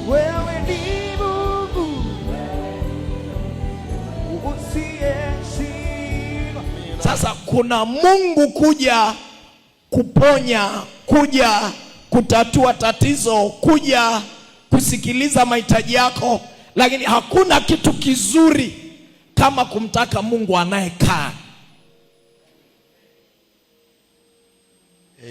wewe ni Mungu usiyeshindwa. Sasa kuna Mungu kuja kuponya, kuja kutatua tatizo, kuja kusikiliza mahitaji yako, lakini hakuna kitu kizuri kama kumtaka Mungu anayekaa.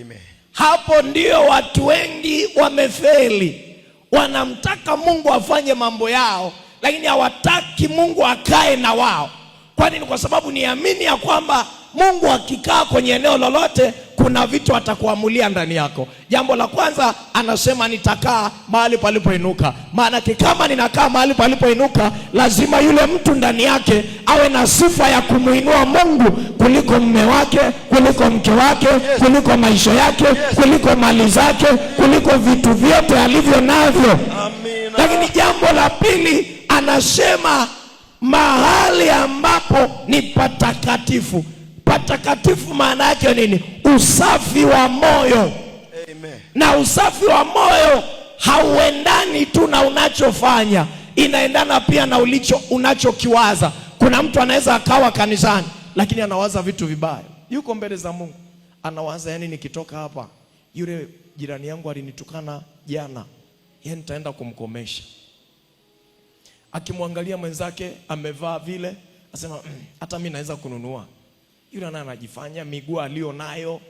Amen. Hapo ndio watu wengi wamefeli. Wanamtaka Mungu afanye mambo yao, lakini hawataki Mungu akae na wao. Kwa nini? Kwa sababu niamini ya kwamba Mungu akikaa kwenye eneo lolote, kuna vitu atakuamulia ndani yako. Jambo la kwanza anasema nitakaa mahali palipoinuka. Maana kama ninakaa mahali palipoinuka, lazima yule mtu ndani yake awe na sifa ya kumuinua Mungu kuliko mume wake, kuliko mke wake, kuliko maisha yake, kuliko mali zake, kuliko vitu vyote alivyo navyo. Amina. Lakini jambo la pili anasema mahali ambapo ni patakatifu. Patakatifu maana yake nini? Usafi wa moyo. Amen. Na usafi wa moyo hauendani tu na unachofanya, inaendana pia na unachokiwaza. Kuna mtu anaweza akawa kanisani lakini anawaza vitu vibaya. Yuko mbele za Mungu anawaza, yani nikitoka hapa yule jirani yangu alinitukana jana, yeye nitaenda kumkomesha. Akimwangalia mwenzake amevaa vile, asema hata mimi naweza kununua. Yule anajifanya miguu alio nayo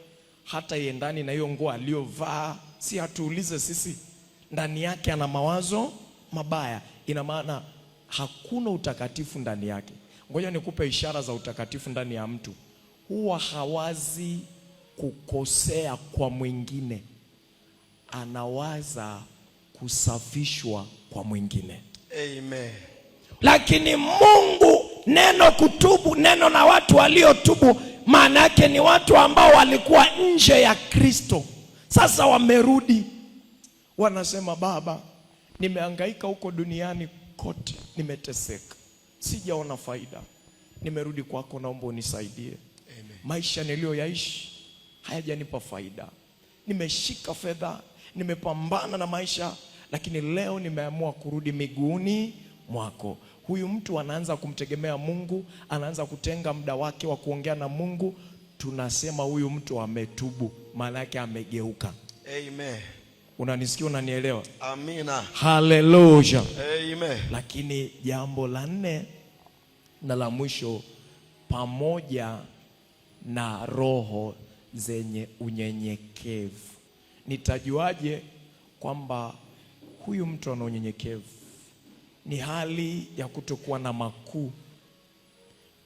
hata iendani na hiyo nguo aliyovaa. Si hatuulize sisi, ndani yake ana mawazo mabaya. Ina maana hakuna utakatifu ndani yake. Ngoja nikupe ishara za utakatifu ndani ya mtu. Huwa hawazi kukosea kwa mwingine, anawaza kusafishwa kwa mwingine. Amen. Lakini Mungu, neno kutubu, neno na watu waliotubu, maana yake ni watu ambao walikuwa nje ya Kristo. Sasa wamerudi, wanasema Baba, nimehangaika huko duniani kote, nimeteseka, sijaona faida, nimerudi kwako, naomba unisaidie. Amen. Maisha niliyoyaishi hayajanipa faida, nimeshika fedha, nimepambana na maisha, lakini leo nimeamua kurudi miguuni mwako. Huyu mtu anaanza kumtegemea Mungu, anaanza kutenga muda wake wa kuongea na Mungu. Tunasema huyu mtu ametubu, maana yake amegeuka. Amen. Unanisikia, unanielewa? Amina. Hallelujah. Amen. Lakini jambo la nne na la mwisho, pamoja na roho zenye unyenyekevu. Nitajuaje kwamba huyu mtu ana unyenyekevu? Ni hali ya kutokuwa na makuu.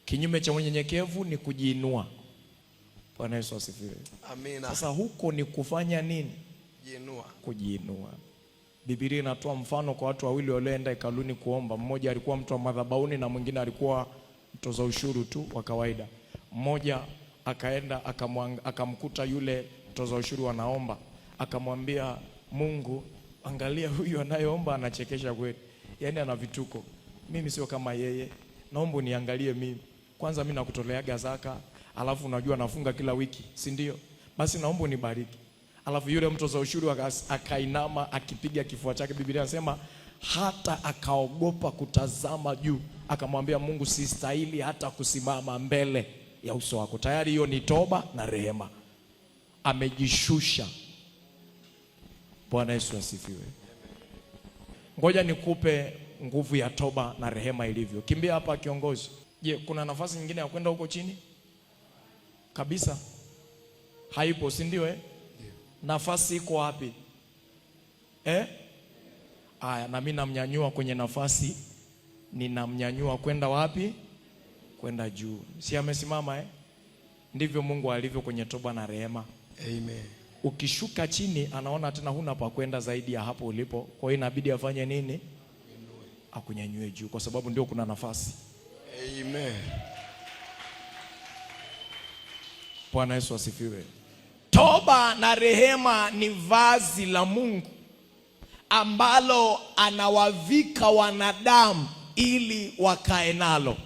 Kinyume cha unyenyekevu ni kujiinua. Bwana Yesu asifiwe. Amina. Sasa huko ni kufanya nini? Kujiinua. Kujiinua. Biblia inatoa mfano kwa watu wawili walioenda hekaluni kuomba. Mmoja alikuwa mtu wa madhabahuni na mwingine alikuwa mtoza ushuru tu wa kawaida. Mmoja akaenda akamkuta yule mtoza ushuru anaomba, akamwambia Mungu, angalia huyu anayeomba anachekesha kweli. Yaani ana vituko. Mimi sio kama yeye. Naomba niangalie mimi. Kwanza mimi nakutoleaga zaka, alafu unajua nafunga kila wiki, si ndio? Basi naomba unibariki. Alafu yule mtoza ushuru akainama akipiga kifua chake. Biblia inasema hata akaogopa kutazama juu, akamwambia Mungu, sistahili hata kusimama mbele ya uso wako. Tayari hiyo ni toba na rehema. Amejishusha. Bwana Yesu asifiwe. Ngoja nikupe nguvu ya toba na rehema ilivyo. Kimbia hapa kiongozi. Je, kuna nafasi nyingine ya kwenda huko chini? Kabisa. Haipo, si ndio Yeah. Nafasi iko wapi? Aya, na mimi namnyanyua kwenye nafasi. Ninamnyanyua kwenda wapi? Kwenda juu. Si amesimama Ndivyo Mungu alivyo kwenye toba na rehema. Amen. Ukishuka chini anaona tena huna pa kwenda zaidi ya hapo ulipo. Kwa hiyo inabidi afanye nini? Akunyanyue juu, kwa sababu ndio kuna nafasi. Amen. Bwana Yesu asifiwe. Toba na rehema ni vazi la Mungu ambalo anawavika wanadamu ili wakae nalo.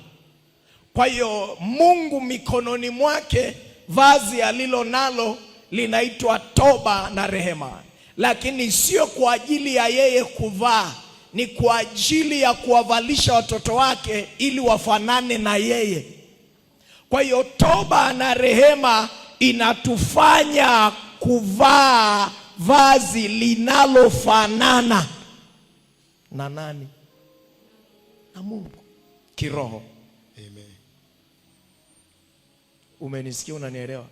Kwa hiyo Mungu mikononi mwake vazi alilo nalo linaitwa toba na rehema, lakini sio kwa ajili ya yeye kuvaa, ni kwa ajili ya kuwavalisha watoto wake ili wafanane na yeye. Kwa hiyo toba na rehema inatufanya kuvaa vazi linalofanana na nani? Na Mungu kiroho. Amen. Umenisikia? Unanielewa?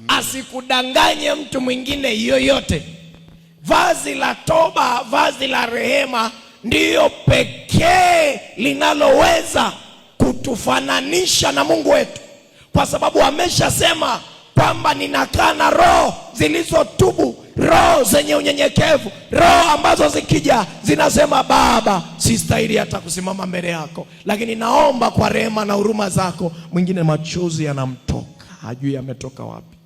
Asikudanganye mtu mwingine yoyote. Vazi la toba, vazi la rehema ndiyo pekee linaloweza kutufananisha na Mungu wetu, kwa sababu ameshasema kwamba ninakaa na roho zilizotubu, roho zenye unyenyekevu, roho ambazo zikija zinasema Baba, sistahili hata kusimama mbele yako, lakini naomba kwa rehema na huruma zako. Mwingine machozi yanamtoka, hajui ametoka wapi.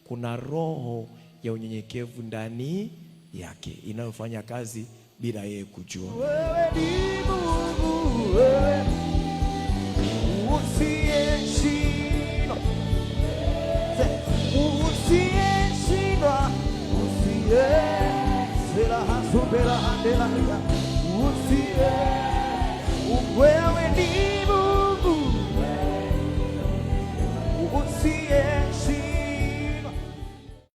Kuna roho ya unyenyekevu ndani yake inayofanya kazi bila yeye kujua. Wewe ni Mungu, wewe usiyeshindwa, usiyeshindwa, wewe ni Mungu.